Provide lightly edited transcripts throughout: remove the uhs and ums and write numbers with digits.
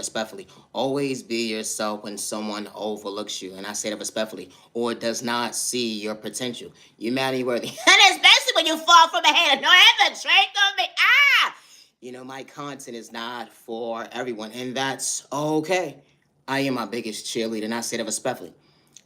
respectfully. Always be yourself when someone overlooks you, and I say that respectfully, or does not see your potential. You matter worthy, and especially when you fall from a hater. No ever drink on me. My content is not for everyone, and that's okay. I am my biggest cheerleader, and I say that respectfully.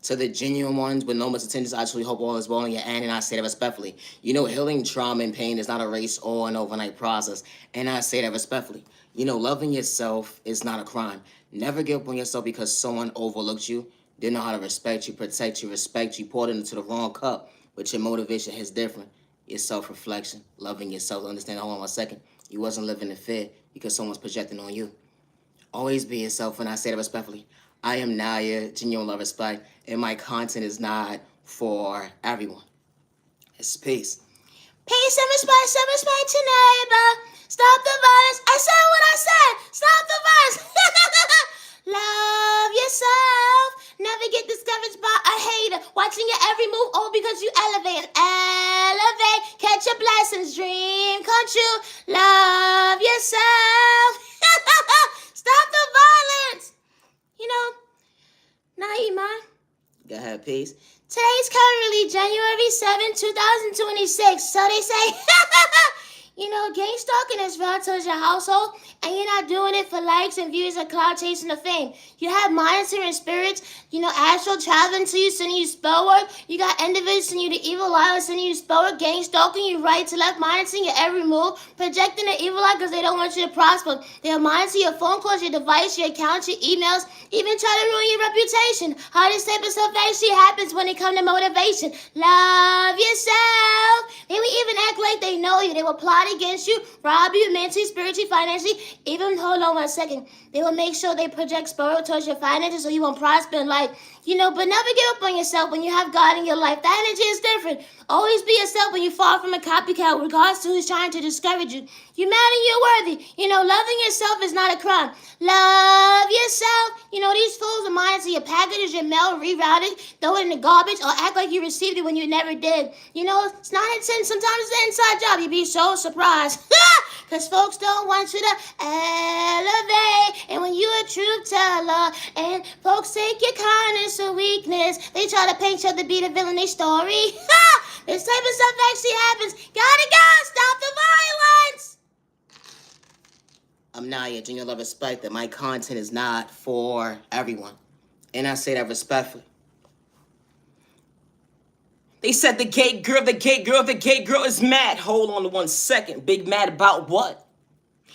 To the genuine ones with no misintentions, I truly hope all is well in your end, and I say that respectfully. Healing trauma and pain is not a race or an overnight process, and I say that respectfully. Loving yourself is not a crime. Never give up on yourself because someone overlooked you, didn't know how to respect you, protect you, respect you, poured it into the wrong cup, but your motivation is different. Your self-reflection, loving yourself, understand, hold on 1 second, you wasn't living in fear because someone's projecting on you. Always be yourself, and I say that respectfully. I am Naya, genuine love, respect, and my content is not for everyone. It's peace. Peace and respect to neighbor. Stop the violence. I said what I said. Stop the violence. Love yourself. Never get discouraged by a hater. Watching your every move, all because you elevate. Elevate. Catch your blessings. Dream come true. Love yourself. Stop the violence. Naima. Go ahead, peace. Today's currently January 7, 2026. So they say, gang stalking is real towards your household, and you're not doing it for likes and views or cloud chasing or fame. You have monitoring spirits, astral traveling to you, sending you spell work. You got individuals sending you the evil eye, sending you spell work, gang stalking you right to left, monitoring your every move, projecting the evil eye because they don't want you to prosper. They'll monitor your phone calls, your device, your account, your emails, even try to ruin your reputation. How this type of stuff actually happens when it comes to motivation. Love yourself. They will even act like they know you. They will plot against you, rob you mentally, spiritually, financially. Even, hold on 1 second, they will make sure they project spiral towards your finances so you won't prosper in life. But never give up on yourself when you have God in your life. That energy is different. Always be yourself when you fall from a copycat, regardless to who's trying to discourage you. You matter, you're worthy. Loving yourself is not a crime. Love yourself. These fools will monitor your packages, your mail, reroute it, throw it in the garbage, or act like you received it when you never did. It's not intent. Sometimes it's an inside job. You'd be so surprised. Because folks don't want you to elevate. And when you a truth teller, and folks take your kindness or weakness, they try to paint you to be the villain in their story. This type of stuff actually happens. Gotta go. Stop the violence. I'm Naya, genuine love, respect that my content is not for everyone. And I say that respectfully. They said the gay girl is mad. Hold on to 1 second. Big mad about what?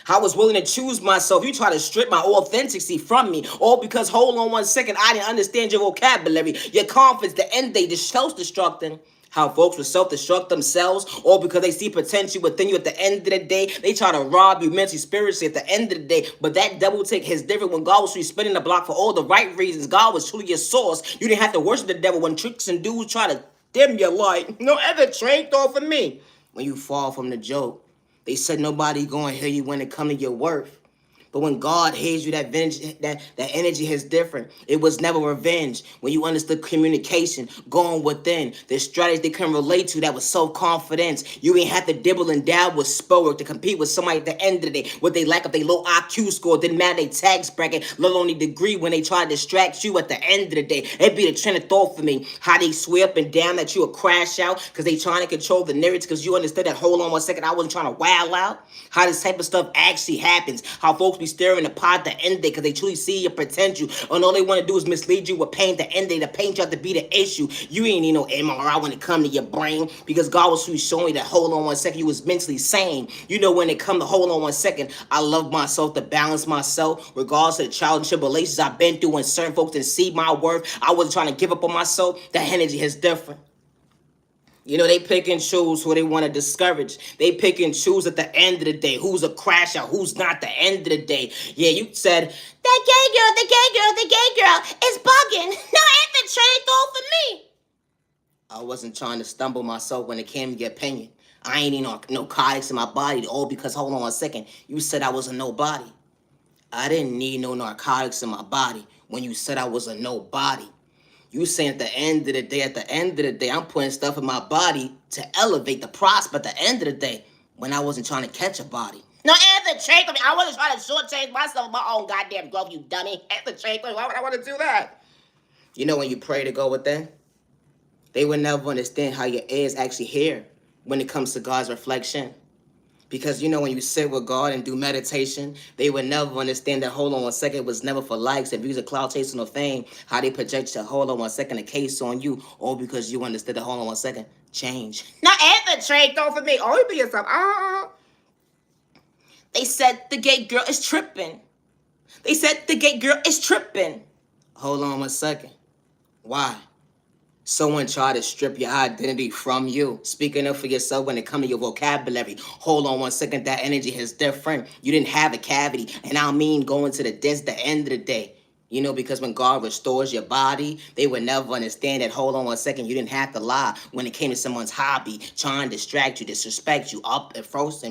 I was willing to choose myself. You try to strip my authenticity from me. All because, hold on 1 second, I didn't understand your vocabulary. Your confidence, the end day, the self-destructing. How folks will self-destruct themselves, all because they see potential within you. At the end of the day, they try to rob you mentally, spiritually at the end of the day. But that double take is different when God was truly spinning the block for all the right reasons. God was truly your source. You didn't have to worship the devil when tricks and dudes try to dim your light. No ever trained off of me. When you fall from the joke, they said nobody gonna hear you when it come to your worth. But when God hears you, that energy is different. It was never revenge. When you understood communication, going within, the strategies they couldn't relate to, that was self-confidence. You ain't have to dibble and dab with spell work to compete with somebody at the end of the day. What they lack of their low IQ score didn't matter their tax bracket, let alone their degree when they try to distract you at the end of the day. It'd be the train of thought for me. How they swear up and down that you would crash out because they trying to control the narrative because you understood that, hold on 1 second, I wasn't trying to wow out. How this type of stuff actually happens. How folks be staring the pot at the end day because they truly see your potential. And all they want to do is mislead you with pain at the end day to paint you out to be the issue. You ain't need no MRI when it come to your brain because God was truly showing you that, hold on 1 second, you was mentally sane. When it come to hold on 1 second, I love myself to balance myself regardless of the trials and tribulations I've been through. When certain folks didn't see my worth, I wasn't trying to give up on myself. That energy is different. They pick and choose who they want to discourage. They pick and choose at the end of the day who's a crash out, who's not. The end of the day. Yeah, you said, the gay girl is bugging. No infiltrated goal for me. I wasn't trying to stumble myself when it came to your opinion. I ain't need no narcotics in my body, all because, hold on 1 second, you said I was a nobody. I didn't need no narcotics in my body when you said I was a nobody. You saying at the end of the day, I'm putting stuff in my body to elevate the prosper at the end of the day when I wasn't trying to catch a body. No, Anthony, trade with me. I wasn't trying to shortchange myself my own goddamn growth, you dummy. Anthony, trade with me. Why would I want to do that? You know when you pray to go within, they would never understand how your ears actually hear when it comes to God's reflection. Because you know when you sit with God and do meditation, they would never understand that hold on 1 second it was never for likes and views of cloud chasing or fame. How they project your hold on 1 second a case on you, all because you understood that hold on 1 second change. Not Anthony trade though for me. Oh, you be yourself. They said the gay girl is tripping. They said the gay girl is tripping. Hold on 1 second. Why? Someone tried to strip your identity from you. Speaking up for yourself when it comes to your vocabulary. Hold on 1 second, that energy is different. You didn't have a cavity. And I mean going to the end of the day. You know, because when God restores your body, they would never understand that, hold on 1 second, you didn't have to lie when it came to someone's hobby, trying to distract you, disrespect you, up close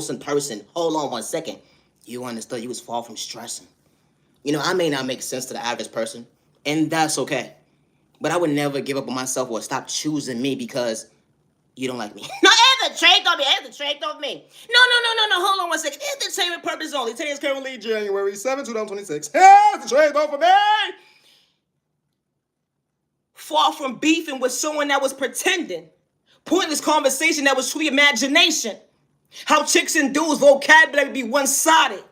in person. Hold on 1 second. You understood you was far from stressing. You know, I may not make sense to the average person, and that's okay. But I would never give up on myself or stop choosing me because you don't like me. No, trade on me. Trade on me. No. Hold on 1 second. Entertainment purpose only. Today is currently January 7, 2026. Here's the trade on for me. Far from beefing with someone that was pretending. Pointless conversation that was true imagination. How chicks and dudes' vocabulary be one-sided.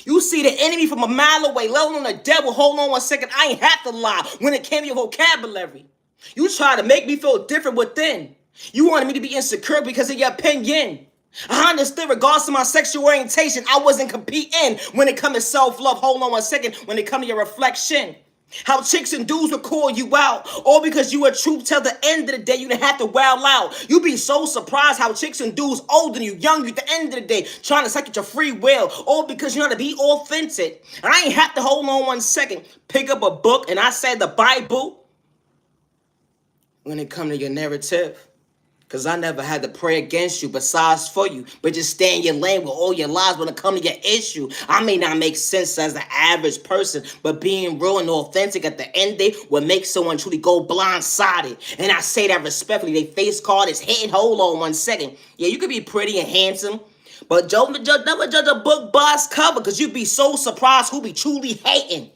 You see the enemy from a mile away, let alone the devil. Hold on 1 second. I ain't have to lie when it came to your vocabulary. You try to make me feel different within. You wanted me to be insecure because of your opinion. I understood regardless of my sexual orientation, I wasn't competing when it come to self-love. Hold on 1 second. When it come to your reflection. How chicks and dudes would call you out, all because you were true till the end of the day. You didn't have to wow out. You be so surprised how chicks and dudes older than you, younger at the end of the day, trying to suck at your free will, all because you know how to be authentic. And I ain't have to hold on 1 second, pick up a book, and I said the Bible when it come to your narrative. Because I never had to pray against you besides for you. But just stay in your lane with all your lies when it comes to your issue. I may not make sense as the average person, but being real and authentic at the end of the day will make someone truly go blindsided. And I say that respectfully. They face card is hitting. Hold on 1 second. Yeah, you could be pretty and handsome, but never judge a book by its cover, because you'd be so surprised who be truly hating.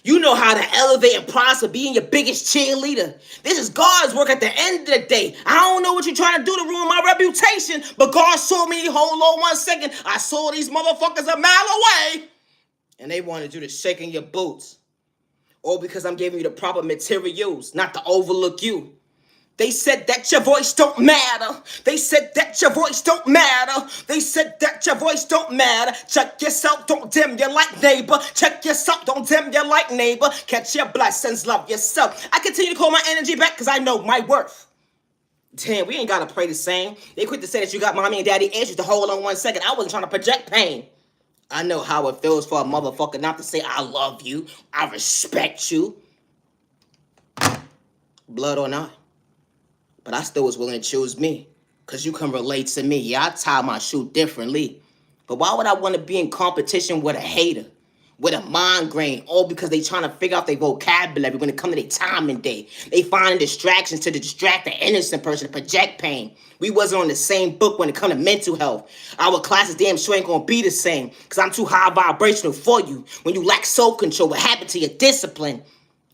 You know how to elevate and prosper, being your biggest cheerleader. This is God's work at the end of the day. I don't know what you're trying to do to ruin my reputation, but God saw me, hold on 1 second. I saw these motherfuckers a mile away, and they wanted you to shake in your boots. All because I'm giving you the proper materials, not to overlook you. They said that your voice don't matter. They said that your voice don't matter. They said that your voice don't matter. Check yourself, don't dim your light, neighbor. Check yourself, don't dim your light, neighbor. Catch your blessings, love yourself. I continue to call my energy back because I know my worth. Damn, we ain't got to pray the same. They quit to say that you got mommy and daddy issues to hold on 1 second. I wasn't trying to project pain. I know how it feels for a motherfucker not to say I love you, I respect you. Blood or not. But I still was willing to choose me, because you can relate to me. Yeah, I tie my shoe differently. But why would I want to be in competition with a hater, with a mind grain, all because they trying to figure out their vocabulary when it comes to their time and day? They find distractions to distract the innocent person, to project pain. We wasn't on the same book when it come to mental health. Our classes damn sure ain't gonna be the same, because I'm too high vibrational for you. When you lack self-control, what happened to your discipline?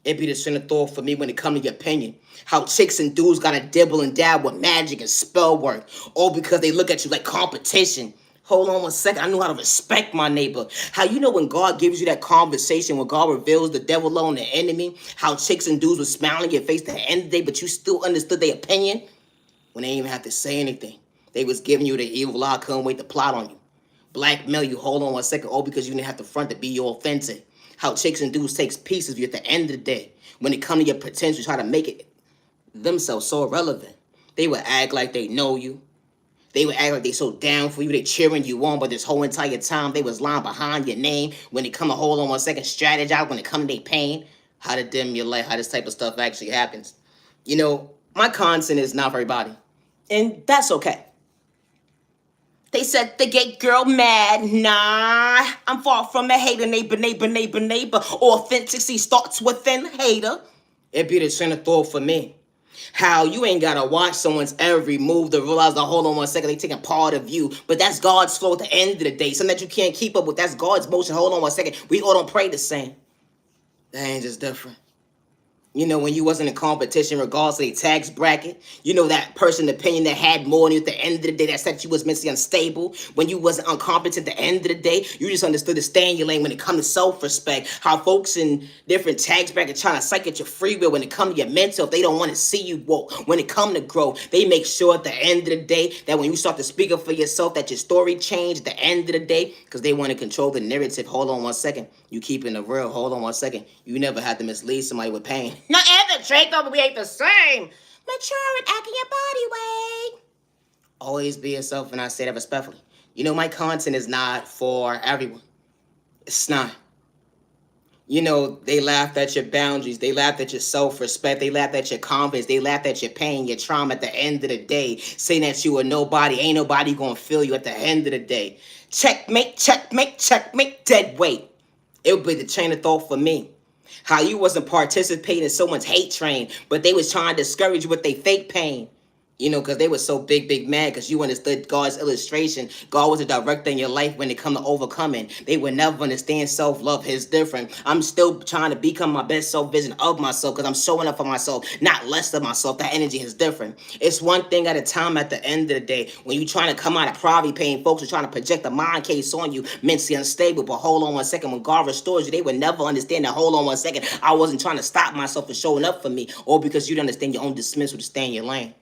It be the center thought for me when it come to your opinion. How chicks and dudes gotta dibble and dab with magic and spell work, all because they look at you like competition. Hold on 1 second, I knew how to respect my neighbor. How you know when God gives you that conversation, when God reveals the devil on the enemy, how chicks and dudes were smiling in your face at the end of the day, but you still understood their opinion? When they didn't even have to say anything. They was giving you the evil eye, couldn't wait to plot on you. Blackmail you, hold on 1 second, all because you didn't have to front to be your authentic. How chicks and dudes takes pieces of you at the end of the day. When it come to your potential, try to make it themselves so irrelevant. They would act like they know you. They would act like they so down for you. They cheering you on, but this whole entire time they was lying behind your name. When it come to hold on 1 second, strategize when it come to their pain. How to dim your light, how this type of stuff actually happens. You know, my content is not for everybody. And that's okay. They said the gay girl mad. Nah, I'm far from a hater. Neighbor. Authenticity starts within hater. It be the center thought for me. How you ain't gotta watch someone's every move to realize that hold on 1 second, they taking part of you. But that's God's flow at the end of the day. Something that you can't keep up with. That's God's motion. Hold on 1 second. We all don't pray the same. That ain't just different. You know, when you wasn't in competition, regardless of the tax bracket, you know that person opinion that had more than you at the end of the day that said you was mentally unstable. When you wasn't incompetent at the end of the day, you just understood to stay in your lane when it comes to self-respect. How folks in different tax brackets trying to psych at your free will when it comes to your mental, if they don't want to see you walk. When it come to growth, they make sure at the end of the day that when you start to speak up for yourself, that your story changed at the end of the day, because they want to control the narrative. Hold on 1 second. You keeping it real. Hold on 1 second. You never had to mislead somebody with pain. Not ever, Draco, but we ain't the same. Mature and acting your body weight. Always be yourself, and I say that respectfully. You know, my content is not for everyone. It's not. You know, they laughed at your boundaries. They laughed at your self-respect. They laughed at your confidence. They laughed at your pain, your trauma at the end of the day. Saying that you were nobody. Ain't nobody gonna feel you at the end of the day. Checkmate, checkmate, checkmate, dead weight. It would be the chain of thought for me. How you wasn't participating in someone's hate train, but they was trying to discourage you with their fake pain. You know, because they were so big mad because you understood God's illustration. God was a director in your life when it come to overcoming. They would never understand self-love is different. I'm still trying to become my best self-vision of myself because I'm showing up for myself, not less of myself. That energy is different. It's one thing at a time at the end of the day. When you trying to come out of poverty pain, folks are trying to project a mind case on you, mentally unstable. But hold on 1 second. When God restores you, they would never understand that. Hold on 1 second. I wasn't trying to stop myself from showing up for me, or because you don't understand your own dismissal to stay in your lane.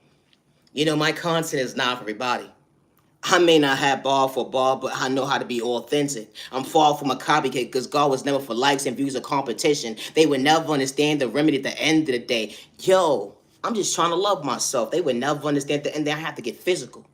You know, my content is not for everybody. I may not have bar for bar, but I know how to be authentic. I'm far from a copycat because God was never for likes and views or competition. They would never understand the remedy at the end of the day. Yo, I'm just trying to love myself. They would never understand at the end. I have to get physical.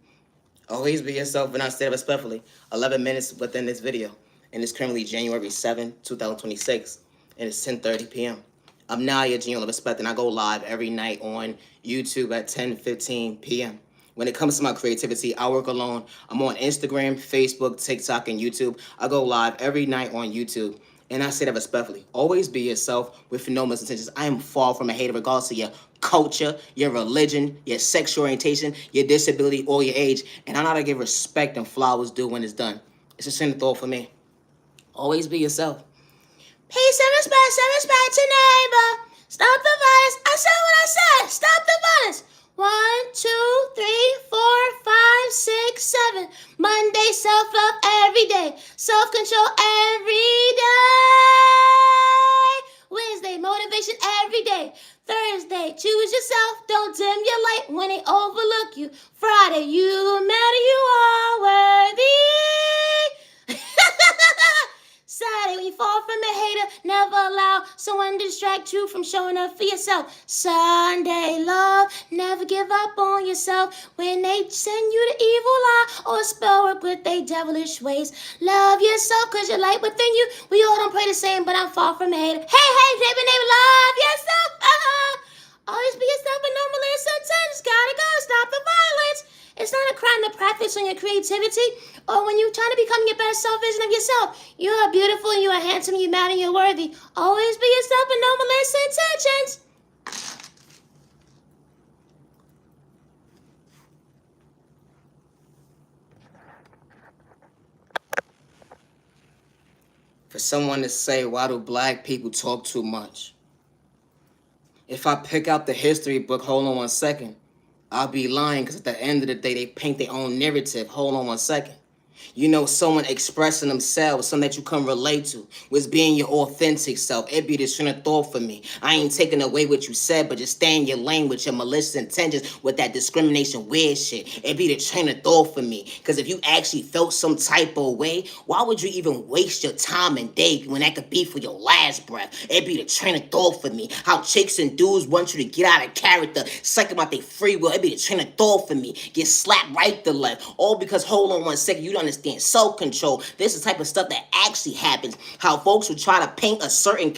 Always be yourself, and I say it respectfully. 11 minutes within this video. And it's currently January 7, 2026. And it's 10:30 p.m. I'm now your Genial of Respect, and I go live every night on YouTube at 10:15 p.m. When it comes to my creativity, I work alone. I'm on Instagram, Facebook, TikTok, and YouTube. I go live every night on YouTube. And I say that respectfully. Always be yourself with no misintentions. I am far from a hater regardless of your culture, your religion, your sexual orientation, your disability, or your age. And I know how to give respect and flowers due when it's done. It's a sin of thought for me. Always be yourself. Peace and respect to neighbor. Stop the violence. I said what I said. Stop the violence. 1, 2, 3, 4, 5, 6, 7. Monday, self-love every day. Self-control every day. Wednesday, motivation every day. Thursday, choose yourself. Don't dim your light when they overlook you. Friday, you matter, you are worthy. Saturday, when you fall from a hater, never allow someone to distract you from showing up for yourself. Sunday, love, never give up on yourself when they send you the evil lie or spell work with their devilish ways. Love yourself because you're light within you. We all don't pray the same, but I'm far from a hater. Hey, neighbor, love yourself. Always be yourself and no malicious. Gotta go. Stop the violence. It's not a crime to practice on your creativity or when you're trying to become your best self-vision of yourself. You are beautiful, you are handsome, you matter, you're worthy. Always be yourself and no malicious intentions. For someone to say, why do black people talk too much? If I pick out the history book, hold on 1 second, I'll be lying because at the end of the day, they paint their own narrative. Hold on 1 second. You know, someone expressing themselves, something that you can relate to, was being your authentic self. It be the train of thought for me. I ain't taking away what you said, but just stay in your lane with your malicious intentions with that discrimination weird shit. It be the train of thought for me. Because if you actually felt some type of way, why would you even waste your time and day when that could be for your last breath? It be the train of thought for me. How chicks and dudes want you to get out of character, psych about their free will. It be the train of thought for me. Get slapped right to left. All because, hold on 1 second, you don't understand self-control. This is the type of stuff that actually happens. How folks will try to paint a certain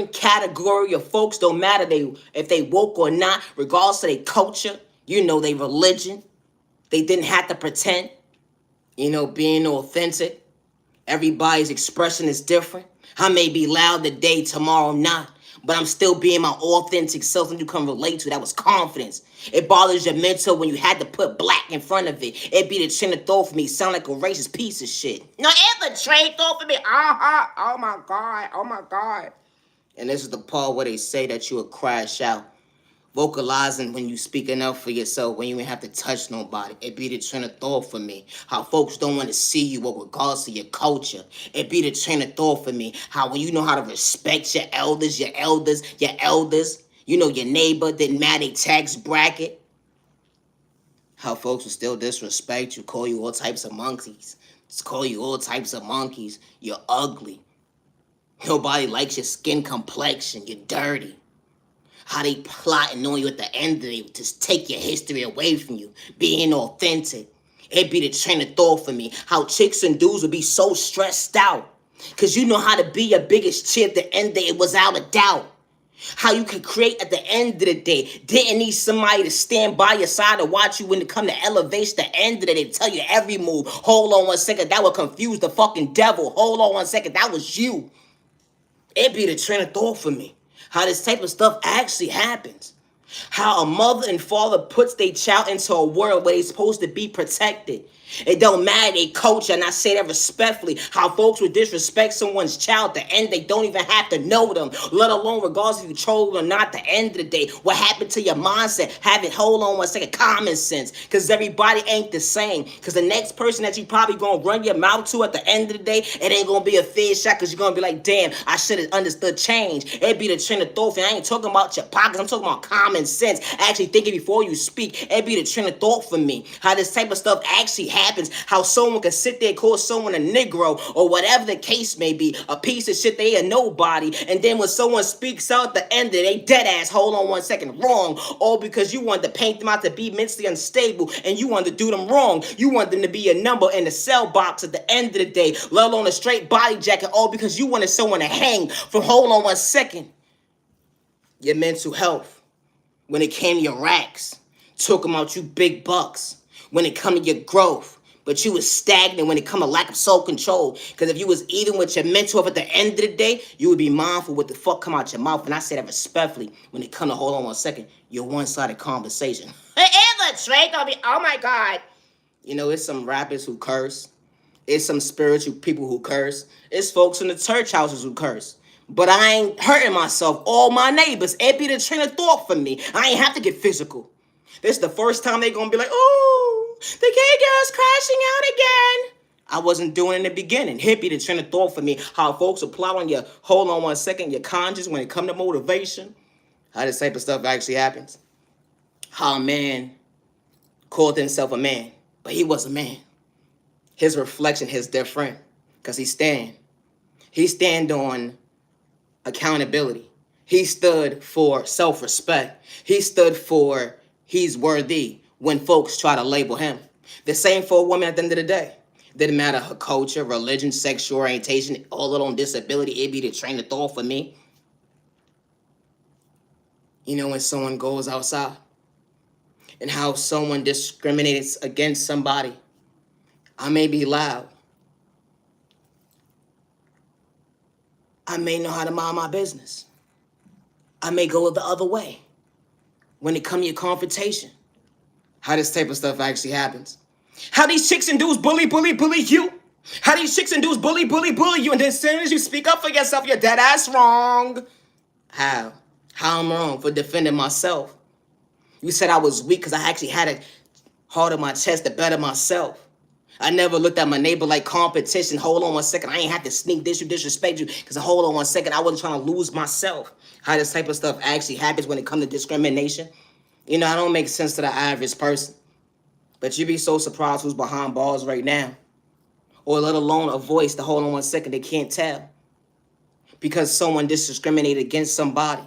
category of folks, don't matter if they woke or not, regardless of their culture, you know, their religion. They didn't have to pretend, you know, being authentic. Everybody's expression is different. I may be loud today, tomorrow not. but I'm still being my authentic self and you can relate to. That was confidence. It bothers your mental when you had to put black in front of it. It be the train of thought for me. Sound like a racist piece of shit. No, it's the train thought for me. Uh-huh. Oh my God. Oh my God. And this is the part where they say that you will crash out. Vocalizing when you speaking up for yourself, when you ain't have to touch nobody. It be the train of thought for me. How folks don't want to see you with regards to your culture. It be the train of thought for me. How when you know how to respect your elders, you know your neighbor, didn't matter their tax bracket. How folks will still disrespect you, call you all types of monkeys. Just call you all types of monkeys. You're ugly. Nobody likes your skin complexion. You're dirty. How they plotting on you at the end of the day to take your history away from you. Being authentic. It'd be the train of thought for me. How chicks and dudes would be so stressed out. Because you know how to be your biggest cheer at the end of the day. It was without a doubt. How you can create at the end of the day. Didn't need somebody to stand by your side to watch you when it come to elevation. The end of the day, tell you every move. Hold on 1 second. That would confuse the fucking devil. Hold on 1 second. That was you. It'd be the train of thought for me. How this type of stuff actually happens. How a mother and father puts their child into a world where they're supposed to be protected. It don't matter they culture, and I say that respectfully. How folks would disrespect someone's child at the end, they don't even have to know them, let alone regardless if you troll or not. At the end of the day, what happened to your mindset? Have it, hold on 1 second, common sense, because everybody ain't the same. Because the next person that you probably gonna run your mouth to at the end of the day, it ain't gonna be a fair shot, because you're gonna be like, damn, I should have understood change. It'd be the trend of thought. I ain't talking about your pockets, I'm talking about common sense. Actually thinking before you speak. It'd be the trend of thought for me. How this type of stuff actually happens. How someone can sit there and call someone a Negro or whatever the case may be, a piece of shit, they a nobody, and then when someone speaks out at the end of it, they dead ass, hold on 1 second, wrong, all because you wanted to paint them out to be mentally unstable and you wanted to do them wrong. You want them to be a number in the cell box at the end of the day, let alone a straight body jacket, all because you wanted someone to hang from, hold on 1 second, your mental health. When it came to your racks, talking about you big bucks. When it come to your growth, but you was stagnant when it come to lack of self-control. Because if you was even with your mental health at the end of the day, you would be mindful what the fuck come out your mouth. And I say that respectfully. When it come to, hold on 1 second, your one-sided conversation. Ever Trey gonna be, oh my God. You know, it's some rappers who curse. It's some spiritual people who curse. It's folks in the church houses who curse. But I ain't hurting myself. All my neighbors, it be the train of thought for me. I ain't have to get physical. This is the first time they gonna be like, oh, the gay girl's crashing out again. I wasn't doing it in the beginning. It be the train of thought for me. How folks apply on your, hold on 1 second, your conscience when it come to motivation. How this type of stuff actually happens. How a man called himself a man, but he was a man. His reflection is different because he stand on accountability. He stood for self-respect. He stood for he's worthy when folks try to label him. The same for a woman at the end of the day. Didn't matter her culture, religion, sexual orientation, all it on disability, it be the train of thought for me. You know, when someone goes outside and how someone discriminates against somebody. I may be loud. I may know how to mind my business. I may go the other way when it comes to your confrontation. How this type of stuff actually happens. How these chicks and dudes bully you. How these chicks and dudes bully you. And then as soon as you speak up for yourself, you're dead ass wrong. How? How I'm wrong for defending myself. You said I was weak because I actually had a heart in my chest to better myself. I never looked at my neighbor like competition. Hold on 1 second. I ain't have to sneak this, you disrespect you. Because hold on 1 second. I wasn't trying to lose myself. How this type of stuff actually happens when it comes to discrimination. You know, I don't make sense to the average person. But you be so surprised who's behind bars right now. Or let alone a voice to hold on 1 second they can't tell. Because someone discriminated against somebody.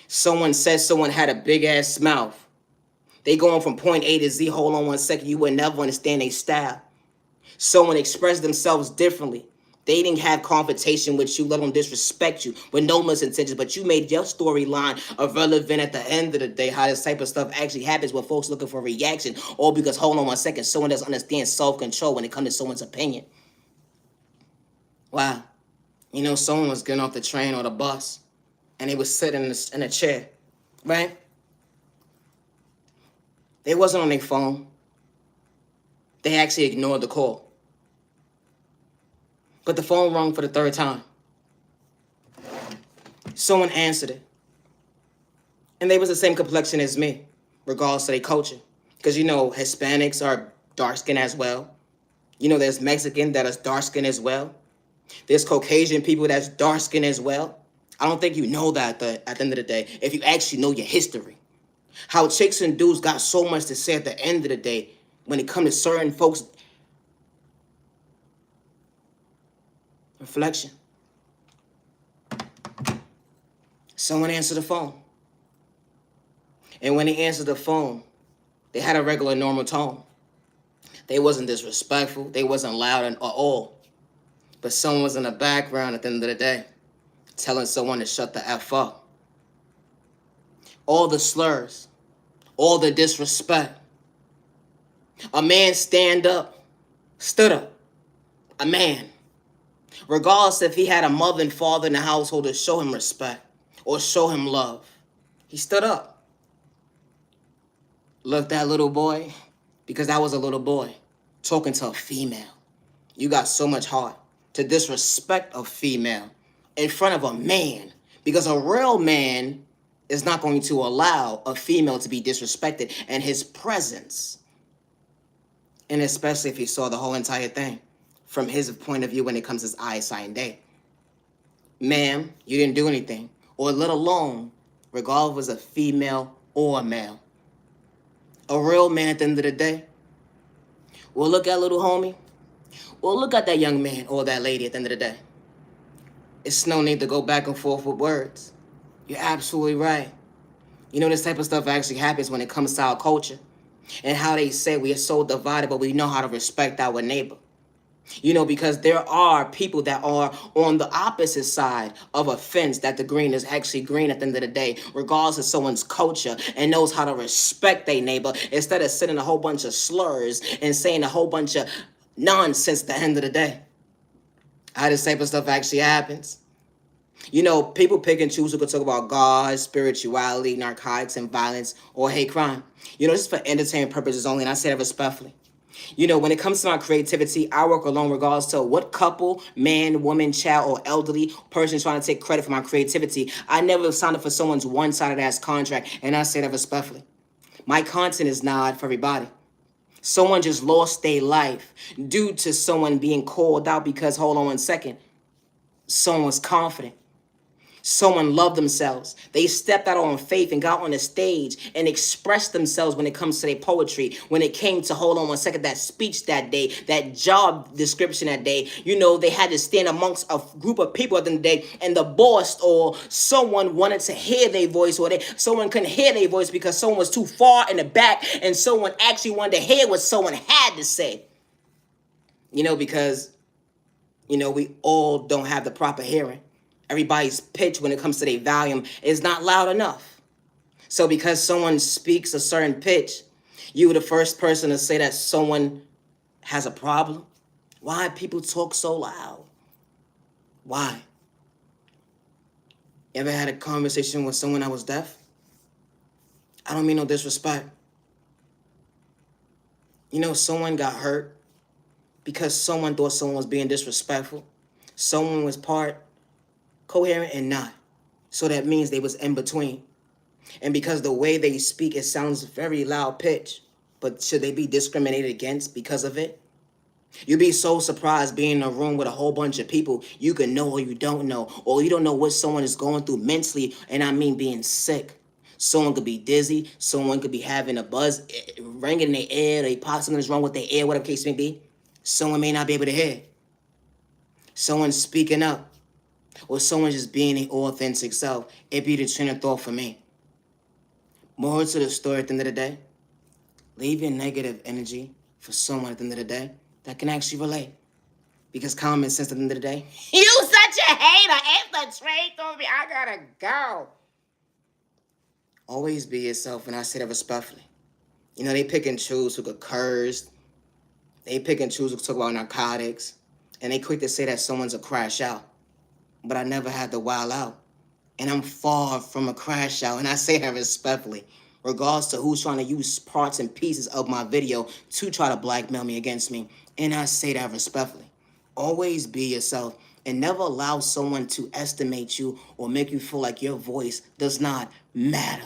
Someone said someone had a big ass mouth. They going from point A to Z, hold on 1 second, you would never understand their style. Someone expressed themselves differently. They didn't have confrontation with you, let them disrespect you with no misintentions, but you made your storyline irrelevant at the end of the day. How this type of stuff actually happens when folks looking for a reaction, all because, hold on 1 second, someone doesn't understand self-control when it comes to someone's opinion. Wow. You know, someone was getting off the train or the bus. and they was sitting in a chair, right? They wasn't on their phone. They actually ignored the call. But the phone rang for the third time. Someone answered it. And they was the same complexion as me, regardless of their culture. Because you know, Hispanics are dark skinned as well. You know, there's Mexican that is dark skinned as well. There's Caucasian people that's dark skinned as well. I don't think you know that at the end of the day, if you actually know your history. How chicks and dudes got so much to say at the end of the day when it comes to certain folks. Reflection. Someone answered the phone. And when they answered the phone, they had a regular normal tone. They wasn't disrespectful. They wasn't loud at all. But someone was in the background at the end of the day telling someone to shut the F up. All the slurs, all the disrespect. A man stood up. A man. Regardless if he had a mother and father in the household to show him respect or show him love. He stood up. Look, that little boy, because I was a little boy talking to a female. You got so much heart to disrespect a female in front of a man, because a real man is not going to allow a female to be disrespected in his presence. And especially if he saw the whole entire thing from his point of view when it comes to his eyesight and day. Ma'am, you didn't do anything, or let alone, regardless of a female or a male. A real man at the end of the day will look at little homie, or look at that young man or that lady at the end of the day. It's no need to go back and forth with words. You're absolutely right. You know, this type of stuff actually happens when it comes to our culture and how they say we are so divided, but we know how to respect our neighbor. You know, because there are people that are on the opposite side of a fence that the green is actually green at the end of the day, regardless of someone's culture, and knows how to respect their neighbor instead of sending a whole bunch of slurs and saying a whole bunch of nonsense at the end of the day. How this type of stuff actually happens. You know, people pick and choose who could talk about God, spirituality, narcotics, and violence, or hate crime. You know, this is for entertainment purposes only, and I say that respectfully. You know, when it comes to my creativity, I work alone regardless to what couple, man, woman, child, or elderly person trying to take credit for my creativity. I never signed up for someone's one-sided ass contract, and I say that respectfully. My content is not for everybody. Someone just lost their life due to someone being called out because, hold on one second, someone was confident. Someone loved themselves. They stepped out on faith and got on the stage and expressed themselves when it comes to their poetry. When it came to, hold on one second, that speech that day, that job description that day, you know, they had to stand amongst a group of people at the end of the day, and the boss or someone wanted to hear their voice, or someone couldn't hear their voice because someone was too far in the back, and someone actually wanted to hear what someone had to say. You know, because, you know, we all don't have the proper hearing. Everybody's pitch when it comes to their volume is not loud enough. So because someone speaks a certain pitch, you were the first person to say that someone has a problem. Why people talk so loud? Why? Ever had a conversation with someone that was deaf? I don't mean no disrespect. You know, someone got hurt because someone thought someone was being disrespectful. Someone was part coherent and not. So that means they was in between. And because the way they speak, it sounds very loud pitch. But should they be discriminated against because of it? You'd be so surprised being in a room with a whole bunch of people you can know or you don't know. Or you don't know what someone is going through mentally, and I mean being sick. Someone could be dizzy. Someone could be having a buzz ringing in their ear. They possibly something is wrong with their ear, whatever the case may be. Someone may not be able to hear. Someone speaking up. Or someone just being their authentic self. It'd be the train of thought for me. More to the story at the end of the day. Leave your negative energy for someone at the end of the day that can actually relate. Because common sense at the end of the day. You such a hater. If the train through me, I gotta go. Always be yourself, and I say that respectfully. You know, they pick and choose who could curse. They pick and choose who could talk about narcotics. And they quick to say that someone's a crash out. But I never had to wild out. And I'm far from a crash out. And I say that respectfully, regardless to who's trying to use parts and pieces of my video to try to blackmail me against me. And I say that respectfully. Always be yourself and never allow someone to estimate you or make you feel like your voice does not matter.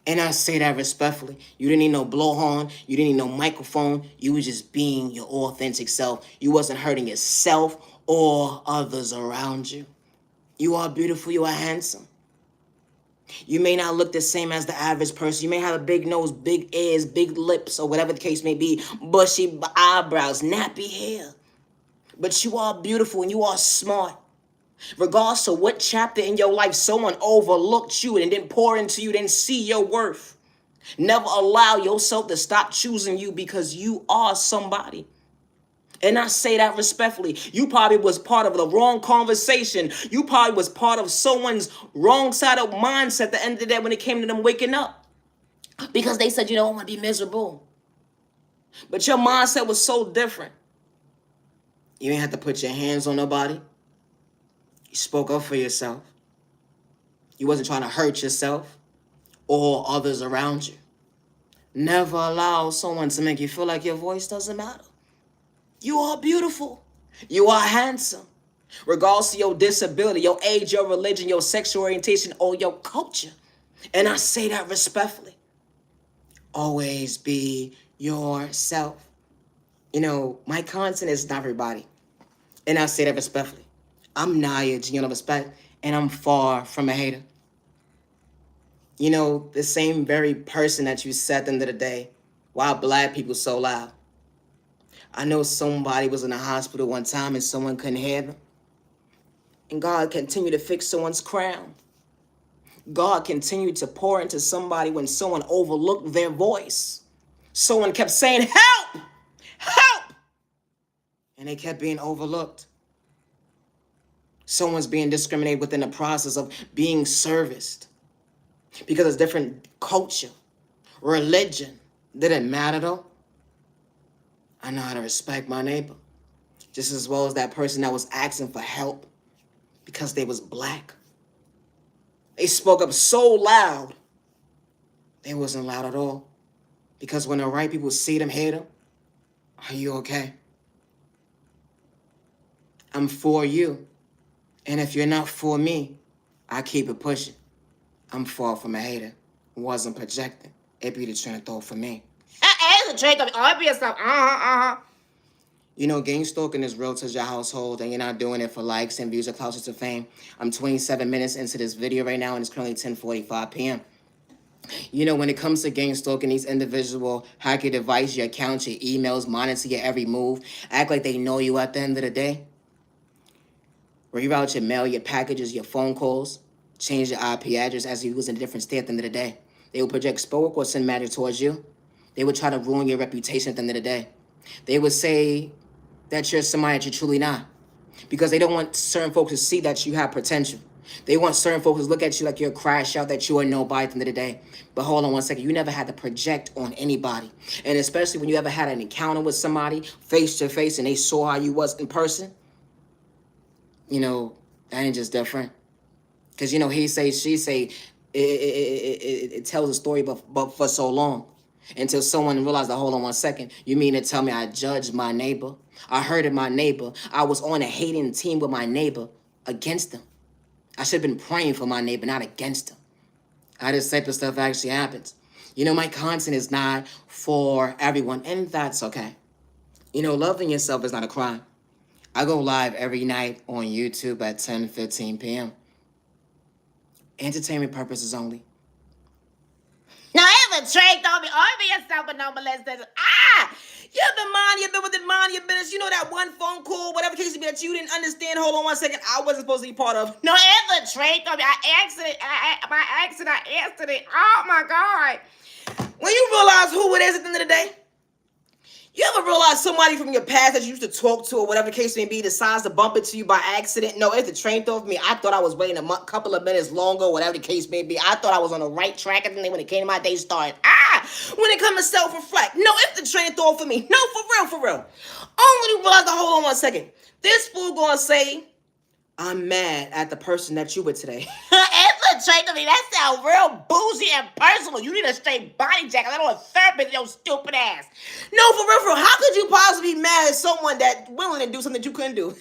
And I say that respectfully. You didn't need no blowhorn. You didn't need no microphone. You was just being your authentic self. You wasn't hurting yourself or others around you. You are beautiful. You are handsome. You may not look the same as the average person. You may have a big nose, big ears, big lips, or whatever the case may be, bushy eyebrows, nappy hair. But you are beautiful and you are smart. Regardless of what chapter in your life someone overlooked you and didn't pour into you, didn't see your worth. Never allow yourself to stop choosing you because you are somebody. And I say that respectfully. You probably was part of the wrong conversation. You probably was part of someone's wrong side of mindset at the end of the day when it came to them waking up. Because they said, you know, I want to be miserable. But your mindset was so different. You didn't have to put your hands on nobody. You spoke up for yourself. You wasn't trying to hurt yourself or others around you. Never allow someone to make you feel like your voice doesn't matter. You are beautiful. You are handsome. Regardless of your disability, your age, your religion, your sexual orientation, or your culture. And I say that respectfully. Always be yourself. You know, my content is not everybody. And I say that respectfully. I'm Naya, Gianna Respect, and I'm far from a hater. You know, the same very person that you said at the end of the day, why black people so loud? I know somebody was in the hospital one time and someone couldn't hear them. And God continued to fix someone's crown. God continued to pour into somebody when someone overlooked their voice. Someone kept saying, help, help. And they kept being overlooked. Someone's being discriminated within the process of being serviced. Because it's different culture, religion. Didn't matter though. I know how to respect my neighbor. Just as well as that person that was asking for help because they was black. They spoke up so loud, they wasn't loud at all. Because when the right people see them, hear them, are you okay? I'm for you. And if you're not for me, I keep it pushing. I'm far from a hater. Wasn't projecting. It be the train of thought for me. It's a train of thought. You know, gang stalking is real to your household, and you're not doing it for likes and views or closer to fame. I'm 27 minutes into this video right now, and it's currently 10:45 p.m. You know, when it comes to gang stalking, these individuals hack your device, your accounts, your emails, monitor your every move, act like they know you at the end of the day. Reroute your mail, your packages, your phone calls, change your IP address as if you was in a different state at the end of the day. They will project spoke or send magic towards you. They would try to ruin your reputation at the end of the day. They would say that you're somebody that you're truly not. Because they don't want certain folks to see that you have potential. They want certain folks to look at you like you're a crash out, that you are nobody at the end of the day. But hold on one second. You never had to project on anybody. And especially when you ever had an encounter with somebody face to face and they saw how you was in person. You know, that ain't just different. Because, you know, he say, she say, it tells a story but for so long. Until someone realized, hold on one second, you mean to tell me I judged my neighbor? I hurted my neighbor. I was on a hating team with my neighbor against him. I should have been praying for my neighbor, not against him. How this type of stuff actually happens. You know, my content is not for everyone, and that's okay. You know, loving yourself is not a crime. I go live every night on YouTube at 10:15 p.m. Entertainment purposes only. Now, ever tricked on me, be yourself, but no molestation. You've been minding your business. You know that one phone call, whatever case it be, that you didn't understand. Hold on one second. I wasn't supposed to be part of. No, ever tricked on me. I answered it. Oh my God. When you realize who it is at the end of the day, you ever realize somebody from your past that you used to talk to or whatever the case may be decides to bump into you by accident? No, it's the train through me. I thought I was waiting a couple of minutes longer, whatever the case may be. I thought I was on the right track, and then when it came to my day started. When it comes to self-reflect. No, it's the train through for me. No, for real. Only realize, hold on one second. This fool gonna say, I'm mad at the person that you were today. Infiltrate to me. That sounds real bougie and personal. You need a straight body jack. I don't want a therapist, your stupid ass. No, for real. How could you possibly be mad at someone that willing to do something that you couldn't do?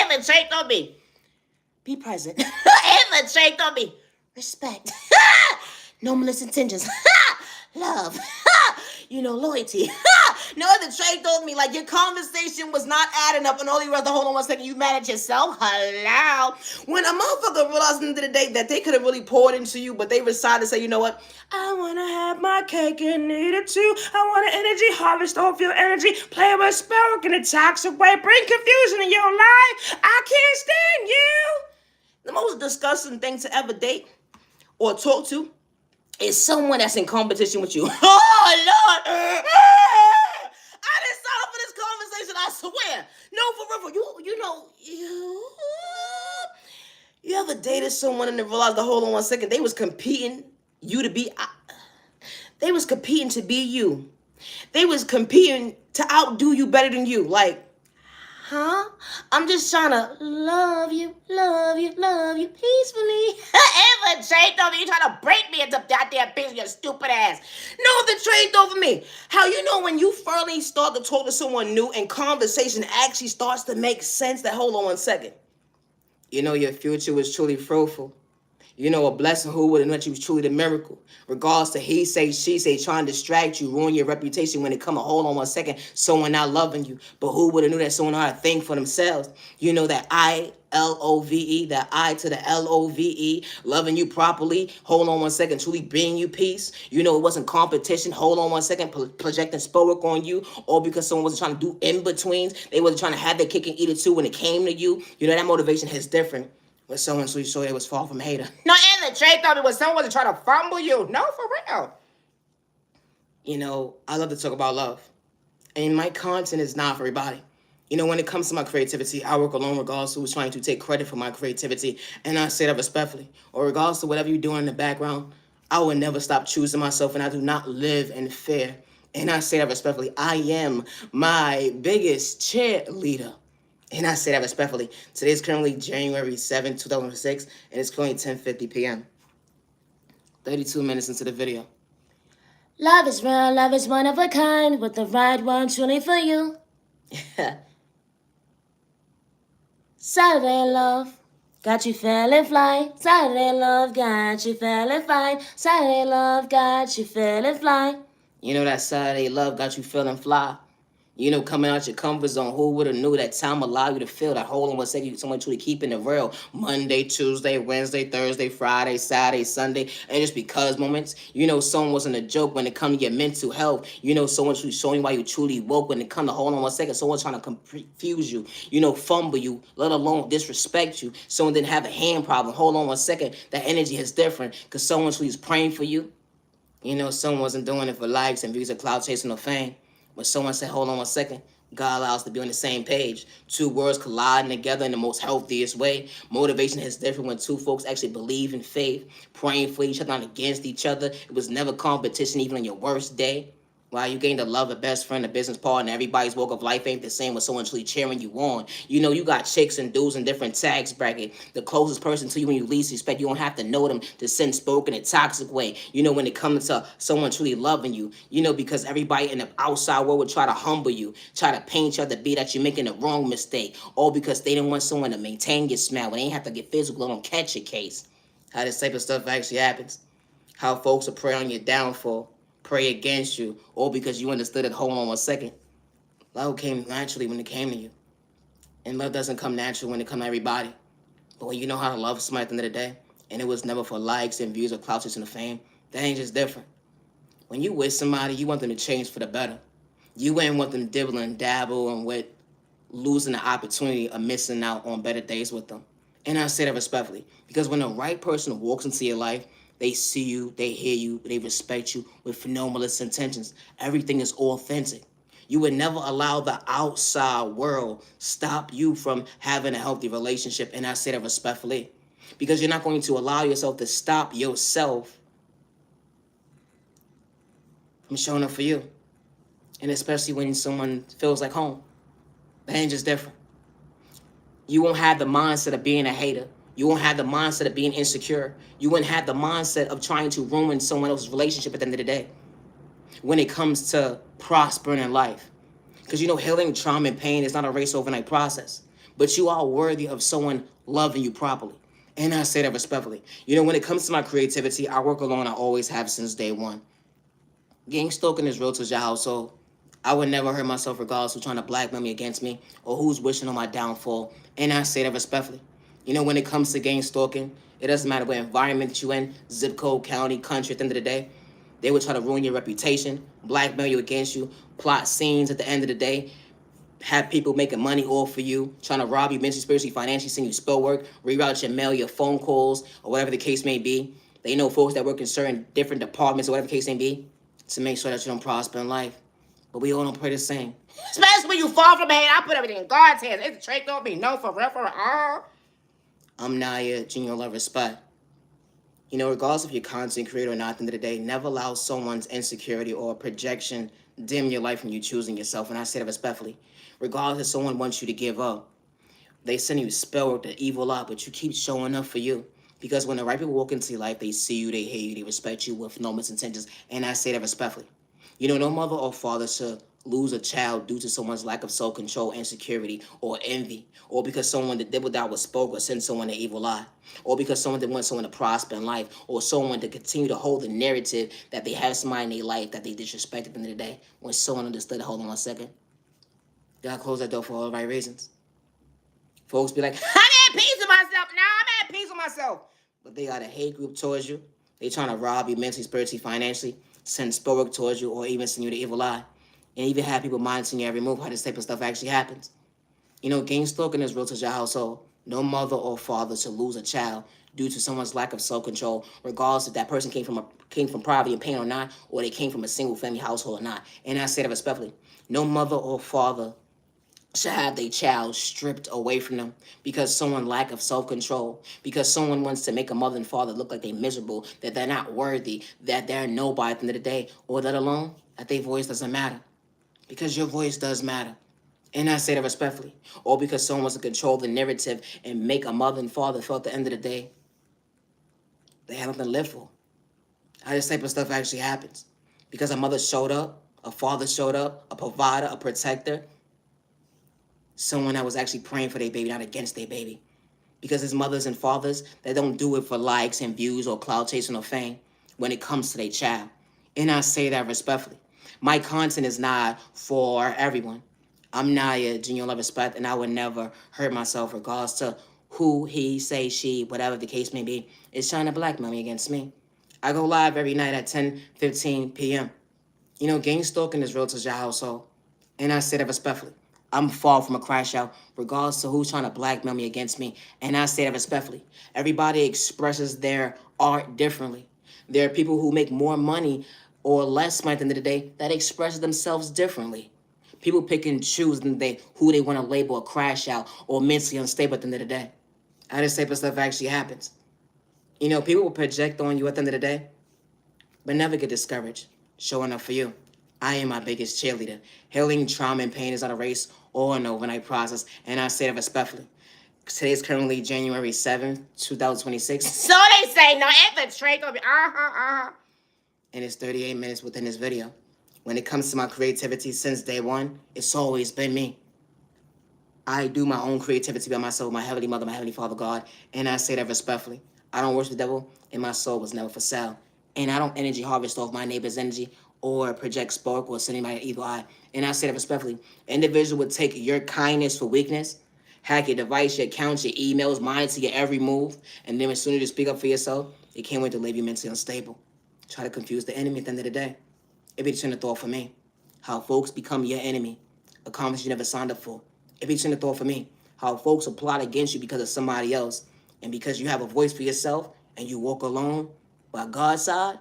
Infiltrate on me. Be present. Infiltrate on me. Respect. No malicious intentions. Love. Loyalty. No other trait told me, like, your conversation was not adding up, and all you rather hold on 1 second, you mad at yourself? Hello. When a motherfucker realized at the end of the day that they could have really poured into you, but they decided to say, you know what? I want to have my cake and eat it too. I want an energy harvest off your energy. Play with spell in a toxic way. Bring confusion in your life. I can't stand you. The most disgusting thing to ever date or talk to is someone that's in competition with you. Oh, Lord. I didn't sign up for this conversation, I swear. No, for real. You ever dated someone and then realized, hold on 1 second, they was competing they was competing to be you. They was competing to outdo you better than you. Like, huh? I'm just trying to love you peacefully. Ever trade over? You trying to break me into goddamn business, you stupid ass. No, the trade over me. How when you finally start to talk to someone new and conversation actually starts to make sense, that hold on 1 second. Your future was truly fruitful. A blessing who would have known you was truly the miracle. Regardless to he say, she say, trying to distract you, ruin your reputation when it come to hold on 1 second, someone not loving you. But who would have knew that someone know how to think for themselves? That I-L-O-V-E, that I to the L-O-V-E, loving you properly, hold on 1 second, truly bringing you peace. It wasn't competition, hold on 1 second, projecting spell on you, or because someone wasn't trying to do in-betweens, they wasn't trying to have their cake and eat it too when it came to you. That motivation is different. When someone so you saw it was far from hater. No, and the trade thought it was someone wasn't trying to fumble you. No, for real. I love to talk about love. And my content is not for everybody. When it comes to my creativity, I work alone regardless of who's trying to take credit for my creativity. And I say that respectfully. Or regardless of whatever you're doing in the background, I will never stop choosing myself, and I do not live in fear. And I say that respectfully. I am my biggest cheerleader. And I say that respectfully. Today is currently January 7th, 2006, and it's currently 10:50 p.m. 32 minutes into the video. Love is real, love is one of a kind, with the right one truly for you. Saturday love, got you feeling fly. Saturday love, got you feeling fine. Saturday love, got you feeling fly. That Saturday love got you feeling fly. Coming out your comfort zone. Who would have knew that time allowed you to feel that hold on 1 second, someone truly keeping it real. Monday, Tuesday, Wednesday, Thursday, Friday, Saturday, Sunday, and just because moments. Someone wasn't a joke when it comes to your mental health. Someone truly showing why you truly woke when it comes to hold on 1 second. Someone trying to confuse you, fumble you, let alone disrespect you. Someone didn't have a hand problem. Hold on 1 second. That energy is different because someone truly is praying for you. Someone wasn't doing it for likes and views or cloud chasing or fame. When someone said, hold on 1 second, God allows us to be on the same page. Two words colliding together in the most healthiest way. Motivation is different when two folks actually believe in faith, praying for each other, not against each other. It was never competition, even on your worst day. Wow, you gained a love, a best friend, a business partner. Everybody's walk of life ain't the same with someone truly cheering you on. You got chicks and dudes in different tax bracket. The closest person to you when you least expect, you don't have to know them to send spoken in a toxic way. When it comes to someone truly loving you, because everybody in the outside world would try to humble you, try to paint you out to be that you're making a wrong mistake, all because they didn't want someone to maintain your smile. They ain't have to get physical, don't catch your case. How this type of stuff actually happens. How folks will prey on your downfall, pray against you, all because you understood it. Hold on 1 second. Love came naturally when it came to you. And love doesn't come naturally when it comes to everybody. But when you know how to love somebody at the end of the day, and it was never for likes and views or clout and fame, that ain't just different. When you with somebody, you want them to change for the better. You ain't want them to dibble and dabble and with losing the opportunity of missing out on better days with them. And I say that respectfully, because when the right person walks into your life, they see you, they hear you, they respect you with no malicious intentions. Everything is authentic. You would never allow the outside world stop you from having a healthy relationship, and I say that respectfully, because you're not going to allow yourself to stop yourself from showing up for you. And especially when someone feels like home. That ain't just different. You won't have the mindset of being a hater. You won't have the mindset of being insecure. You wouldn't have the mindset of trying to ruin someone else's relationship at the end of the day when it comes to prospering in life. Because healing trauma and pain is not a race overnight process. But you are worthy of someone loving you properly. And I say that respectfully. When it comes to my creativity, I work alone. I always have since day one. Gang stalking is real to your household. I would never hurt myself regardless who's trying to blackmail me against me or who's wishing on my downfall. And I say that respectfully. When it comes to gang stalking, it doesn't matter what environment you're in, zip code, county, country, at the end of the day. They would try to ruin your reputation, blackmail you against you, plot scenes at the end of the day, have people making money off for you, trying to rob you mentally, spiritually, financially, send you spell work, reroute your mail, your phone calls, or whatever the case may be. They know folks that work in certain different departments or whatever the case may be to make sure that you don't prosper in life. But we all don't pray the same. Especially when you fall from a hand, I put everything in God's hands. It's a trick on me. No, for real, for real. I'm Naya, Junior Love Respect. Regardless if you're a content creator or not, at the end of the day, never allow someone's insecurity or projection dim your life from you choosing yourself. And I say that respectfully. Regardless if someone wants you to give up, they send you spell work, the evil eye, but you keep showing up for you. Because when the right people walk into your life, they see you, they hate you, they respect you with no misintentions. And I say that respectfully. No mother or father should lose a child due to someone's lack of self-control, insecurity, or envy, or because someone that did without was spoke or sent someone an evil lie, or because someone didn't want someone to prosper in life, or someone to continue to hold the narrative that they have somebody in their life that they disrespect at the end of the day, when someone understood, hold on 1 second, God closed that door for all the right reasons. Folks be like, I'm at peace with myself. No, I'm at peace with myself. But they got a hate group towards you. They trying to rob you mentally, spiritually, financially, send spell work towards you, or even send you the evil eye. And even have people monitoring your every move, how this type of stuff actually happens. Gang stalking is real to your household. No mother or father should lose a child due to someone's lack of self-control, regardless if that person came from poverty and pain or not, or they came from a single-family household or not. And I say that respectfully. No mother or father should have their child stripped away from them because someone lack of self-control, because someone wants to make a mother and father look like they're miserable, that they're not worthy, that they're nobody at the end of the day, or that alone, that their voice doesn't matter. Because your voice does matter. And I say that respectfully. Or because someone wants to control the narrative and make a mother and father feel at the end of the day they have nothing to live for. How this type of stuff actually happens. Because a mother showed up, a father showed up, a provider, a protector, someone that was actually praying for their baby, not against their baby. Because as mothers and fathers, they don't do it for likes and views or cloud chasing or fame when it comes to their child. And I say that respectfully. My content is not for everyone. I'm Naya, Junior Love Respect, and I would never hurt myself regardless to who, he, say, she, whatever the case may be, is trying to blackmail me against me. I go live every night at 10:15 p.m. Gang stalking is real to your household. And I say that respectfully. I'm far from a crash out, regardless to who's trying to blackmail me against me. And I say that respectfully. Everybody expresses their art differently. There are people who make more money or less money at the end of the day that express themselves differently. People pick and choose who they want to label a crash out or mentally unstable at the end of the day. How this type of stuff actually happens. People will project on you at the end of the day, but never get discouraged showing up for you. I am my biggest cheerleader. Healing trauma and pain is not a race or an overnight process, and I say that respectfully. Today is currently January 7th, 2026. So they say, no, it's a trick. And it's 38 minutes within this video. When it comes to my creativity since day one, it's always been me. I do my own creativity by myself, my Heavenly Mother, my Heavenly Father God, and I say that respectfully. I don't worship the devil, and my soul was never for sale. And I don't energy harvest off my neighbor's energy or project spark or send anybody an evil eye. And I say that respectfully. An individual would take your kindness for weakness, hack your device, your accounts, your emails, monitor your every move, and then as soon as you speak up for yourself, they can't wait to leave you mentally unstable. Try to confuse the enemy at the end of the day. It be the train of thought for me. How folks become your enemy, a conversation you never signed up for. It be the train of thought for me. How folks will plot against you because of somebody else. And because you have a voice for yourself and you walk alone by God's side,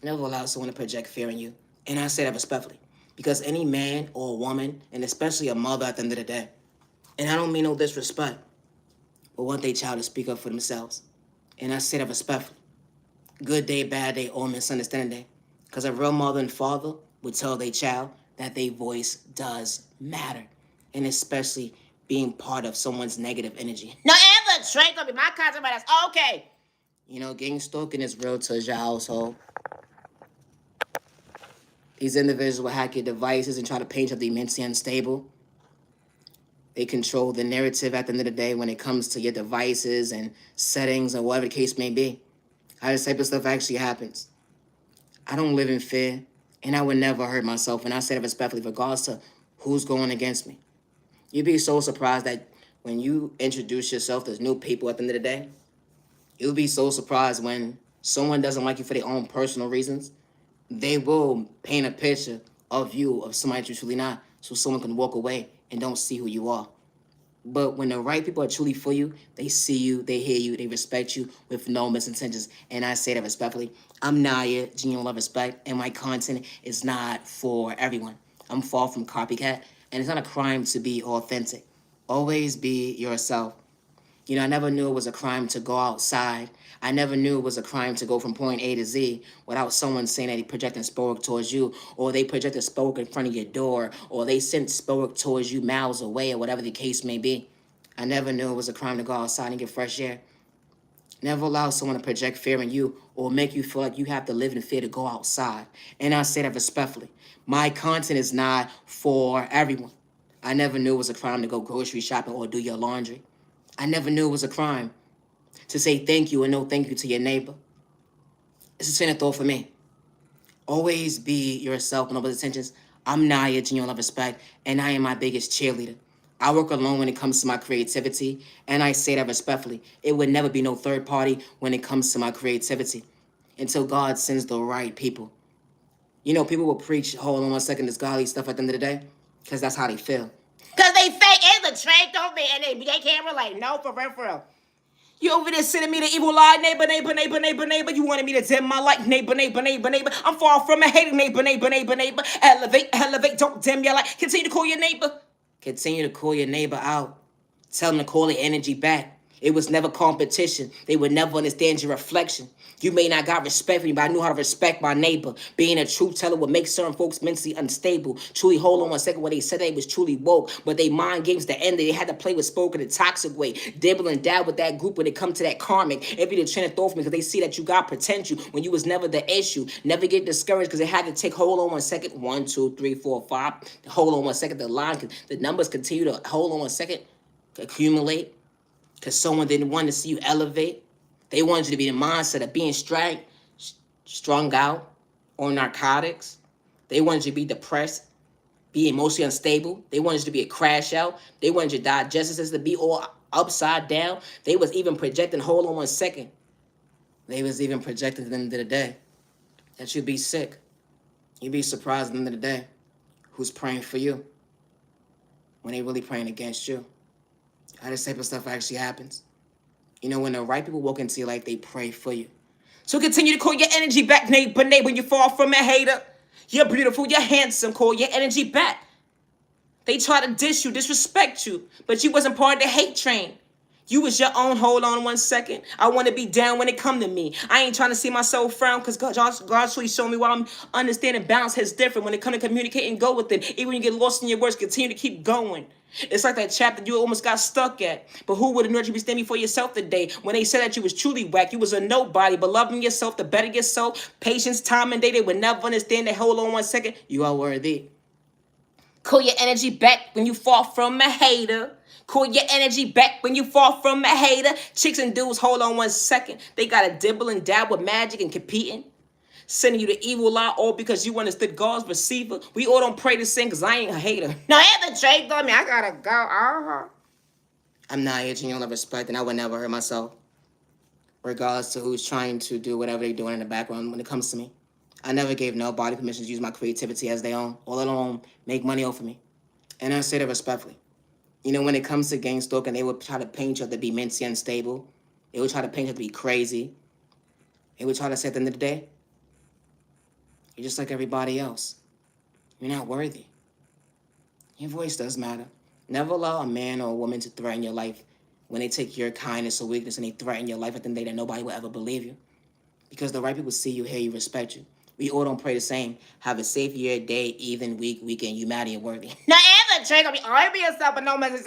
never allow someone to project fear in you. And I say that respectfully. Because any man or a woman, and especially a mother at the end of the day, and I don't mean no disrespect, but want their child to speak up for themselves. And I say that respectfully. Good day, bad day, or misunderstanding day. Because a real mother and father would tell their child that their voice does matter. And especially being part of someone's negative energy. No, ever Trey gonna be my content, but that's okay. You know, gang stalking is real to your household. These individuals will hack your devices and try to paint you up the immensely unstable. They control the narrative at the end of the day when it comes to your devices and settings or whatever the case may be. How this type of stuff actually happens. I don't live in fear, and I would never hurt myself, and I say that respectfully regardless to who's going against me. You'd be so surprised that when you introduce yourself to new people at the end of the day, you'll be so surprised when someone doesn't like you for their own personal reasons. They will paint a picture of you, of somebody that you're truly not, so someone can walk away and don't see who you are. But when the right people are truly for you, they see you, they hear you, they respect you with no misintentions. And I say that respectfully. I'm Naya, genuine love, respect, and my content is not for everyone. I'm far from copycat, and it's not a crime to be authentic. Always be yourself. You know, I never knew it was a crime to go outside. I never knew it was a crime to go from point A to Z without someone saying that they projecting spellwork towards you, or they projected spellwork in front of your door, or they sent spellwork towards you miles away, or whatever the case may be. I never knew it was a crime to go outside and get fresh air. Never allow someone to project fear in you or make you feel like you have to live in fear to go outside. And I say that respectfully. My content is not for everyone. I never knew it was a crime to go grocery shopping or do your laundry. I never knew it was a crime to say thank you and no thank you to your neighbor. It's a train of thought for me. Always be yourself with no intentions. I'm Naya, genuine love, respect, and I am my biggest cheerleader. I work alone when it comes to my creativity, and I say that respectfully. It would never be no third party when it comes to my creativity until God sends the right people. You know, people will preach, hold on one second, this godly stuff at the end of the day, because that's how they feel. Because they fake it's a trick, don't be, and they can't relate. No, for real. You over there sending me the evil lie, neighbor. You wanted me to dim my light, neighbor. I'm far from a hater, neighbor. Elevate, don't dim your light. Continue to call your neighbor. Continue to call your neighbor out. Tell them to call their energy back. It was never competition. They would never understand your reflection. You may not got respect for me, but I knew how to respect my neighbor. Being a truth teller would make certain folks mentally unstable. Truly, hold on one second, when they said they was truly woke, but they mind games the end, they had to play with spoken in a toxic way. Dibble and dab with that group when it come to that karmic. It be the train of thought for me because they see that you got potential when you was never the issue. Never get discouraged because they had to take, hold on one second, 1, 2, 3, 4, 5. Hold on one second, the numbers continue to, hold on one second, accumulate. Because someone didn't want to see you elevate. They wanted you to be in the mindset of being strung out on narcotics. They wanted you to be depressed, be emotionally unstable. They wanted you to be a crash out. They wanted your digestive system to be all upside down. They was even projecting, hold on one second. They was even projecting at the end of the day that you'd be sick. You'd be surprised at the end of the day who's praying for you when they really praying against you. How this type of stuff actually happens. You know, when the right people walk into your life, they pray for you. So continue to call your energy back, neighbor. When you fall from a hater, you're beautiful, you're handsome. Call your energy back. They try to diss you, disrespect you, but you wasn't part of the hate train. You was your own. Hold on one second. I want to be down when it come to me. I ain't trying to see myself frown because God's really showing me why I'm understanding balance is different when it come to communicate and go with it. Even when you get lost in your words, continue to keep going. It's like that chapter you almost got stuck at. But who would have known you be standing for yourself today when they said that you was truly whack? You was a nobody, but loving yourself, to better yourself, patience, time, and day. They would never understand that. Hold on one second. You are worthy. Call your energy back when you fall from a hater. Call your energy back when you fall from a hater. Chicks and dudes, hold on one second. They got to dibble and dab with magic and competing. Sending you the evil lie all because you understood God's receiver. We all don't pray the same because I ain't a hater. No, I have to trade on me. I got to go. I'm not here, genuine love, respect, and I would never hurt myself. Regardless to who's trying to do whatever they're doing in the background when it comes to me. I never gave nobody permission to use my creativity as their own, or let alone make money off of me. And I say that respectfully. You know, when it comes to gang stalking, they would try to paint you to be mentally unstable. They would try to paint you to be crazy. They would try to say at the end of the day, you're just like everybody else. You're not worthy. Your voice does matter. Never allow a man or a woman to threaten your life when they take your kindness or weakness and they threaten your life at the end of the day that nobody will ever believe you. Because the right people see you, hear you, respect you. We all don't pray the same. Have a safe year, day, even, week, weekend. You matter, you're worthy. Now, ever trick on me. Always be yourself, but no message.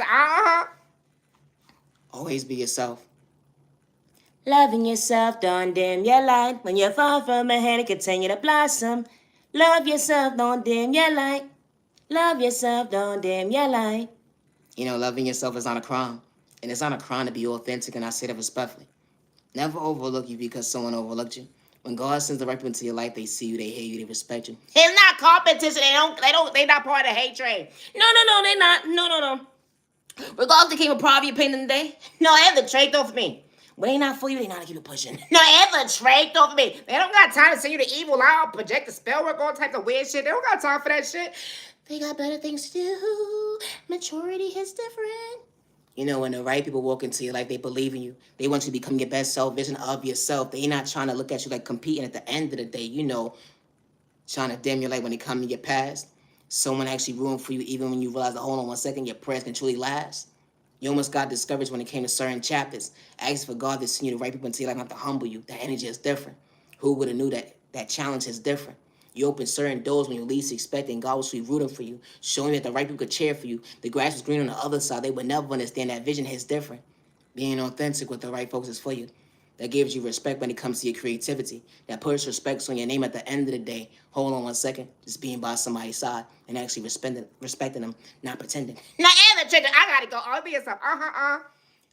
Always be yourself. Loving yourself, don't dim your light. When you're far from ahead, continue to blossom. Love yourself, don't dim your light. Love yourself, don't dim your light. You know, loving yourself is not a crime. And it's not a crime to be authentic, and I say that respectfully. Never overlook you because someone overlooked you. When God sends the right people into your life, they see you, they hear you, they respect you. It's not competition. They not part of hate train. No, they not. No. Regardless, they came a part of your pain in the day. No, they have the trait off me. When they not for you, they not keep it pushing. No, they have the trait off me. They don't got time to send you the evil out, project the spell work, all types of weird shit. They don't got time for that shit. They got better things to do. Maturity is different. You know, when the right people walk into your life, they believe in you. They want you to become your best self, vision of yourself. They not trying to look at you like competing at the end of the day, you know, trying to dim your light when they come in your past. Someone actually rooting for you even when you realize that, hold on 1 second, your prayers can truly last. You almost got discouraged when it came to certain chapters. Ask for God to send you the right people into your life, not to humble you. That energy is different. Who would have knew that challenge is different? You open certain doors when you least expect it, and God was rooting for you, showing that the right people could cheer for you. The grass was green on the other side. They would never understand that vision is different. Being authentic with the right folks is for you. That gives you respect when it comes to your creativity. That puts respect on your name at the end of the day. Hold on 1 second. Just being by somebody's side and actually respecting them, not pretending. Now, and the trick, I gotta go. I'll be yourself.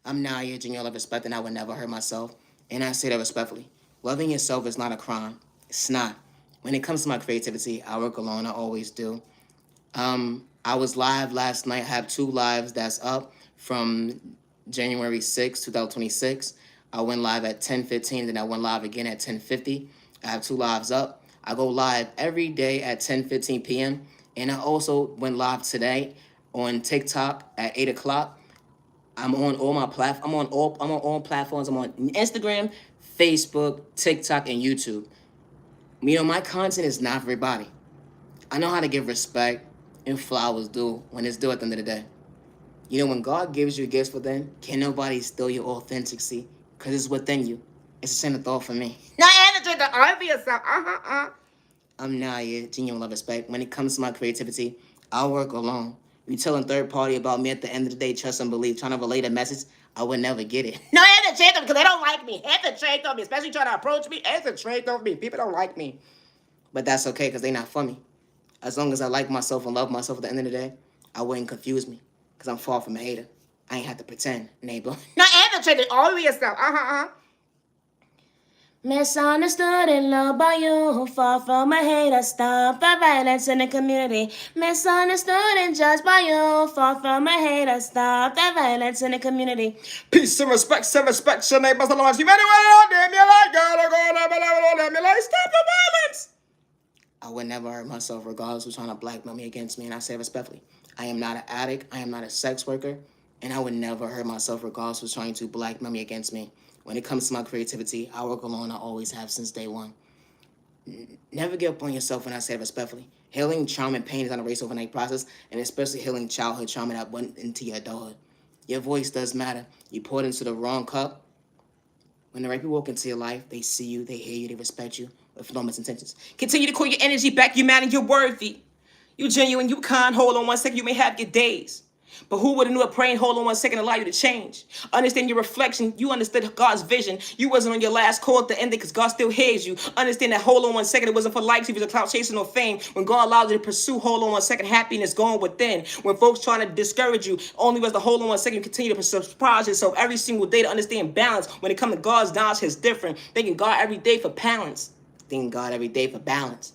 I'm Naya, Junior Love Respect, and I would never hurt myself. And I say that respectfully. Loving yourself is not a crime. It's not. When it comes to my creativity, I work alone. I always do. I was live last night. I have 2 lives that's up from January 6, 2026. I went live at 10:15, then I went live again at 10:50. I have 2 lives up. I go live every day at 10:15 p.m. And I also went live today on TikTok at 8 o'clock. I'm on all my I'm on all platforms. I'm on Instagram, Facebook, TikTok, and YouTube. You know, my content is not for everybody. I know how to give respect and flowers due when it's due at the end of the day. You know, when God gives you gifts within, can nobody steal your authenticity? Because it's within you. It's the same thought for me. Now, and the trick, I'll be yourself. I'm Naya, Genuine Love Respect. When it comes to my creativity, I work alone. You telling third party about me at the end of the day, trust and believe, trying to relay a message, I would never get it. No, and the trick, because they don't like me. And the trick on me, especially trying to approach me. And the trick on me. People don't like me. But that's okay, because they're not for me. As long as I like myself and love myself at the end of the day, I wouldn't confuse me, because I'm far from a hater. I ain't have to pretend, neighbor. Now, and the trick, always yourself. Misunderstood and loved by you, far from a hater, stop the violence in the community. Misunderstood and judged by you, far from a hater, stop the violence in the community. Peace and respect, your neighbors, the Lord. You better want to damn you like God, damn you like, stop the violence. I would never hurt myself regardless who's trying to blackmail me against me, and I say respectfully, I am not an addict, I am not a sex worker, and I would never hurt myself regardless who's trying to blackmail me against me. When it comes to my creativity, I work alone. I always have since day one. Never give up on yourself when I say it respectfully. Healing trauma and pain is not a race overnight process, and especially healing childhood trauma that went into your adulthood. Your voice does matter. You pour it into the wrong cup. When the right people walk into your life, they see you, they hear you, they respect you with no misintentions. Continue to call your energy back. You matter, you're worthy. You genuine, you kind. Hold on 1 second, you may have your days. But who would have knew a praying, hold on 1 second, allow you to change? Understand your reflection. You understood God's vision. You wasn't on your last call at the end because God still hears you. Understand that hold on 1 second, it wasn't for likes, it was a clout chasing or fame. When God allowed you to pursue, hold on 1 second, happiness going within. When folks trying to discourage you, only was the hold on 1 second, continue to surprise yourself every single day to understand balance. When it comes to God's knowledge, it's different. Thanking God every day for balance. Thanking God every day for balance.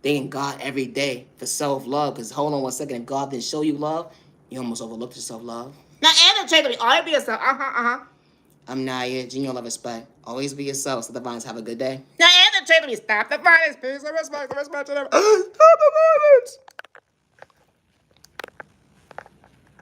Thanking God every day for self-love. Because hold on 1 second, if God didn't show you love, you almost overlooked your self-love. Now, and the trick, always be yourself. I'm Naya, Genuine Love Respect. Always be yourself. So the vines have a good day. Now, and the trick, stop the violence. Peace and respect, Stop the violence.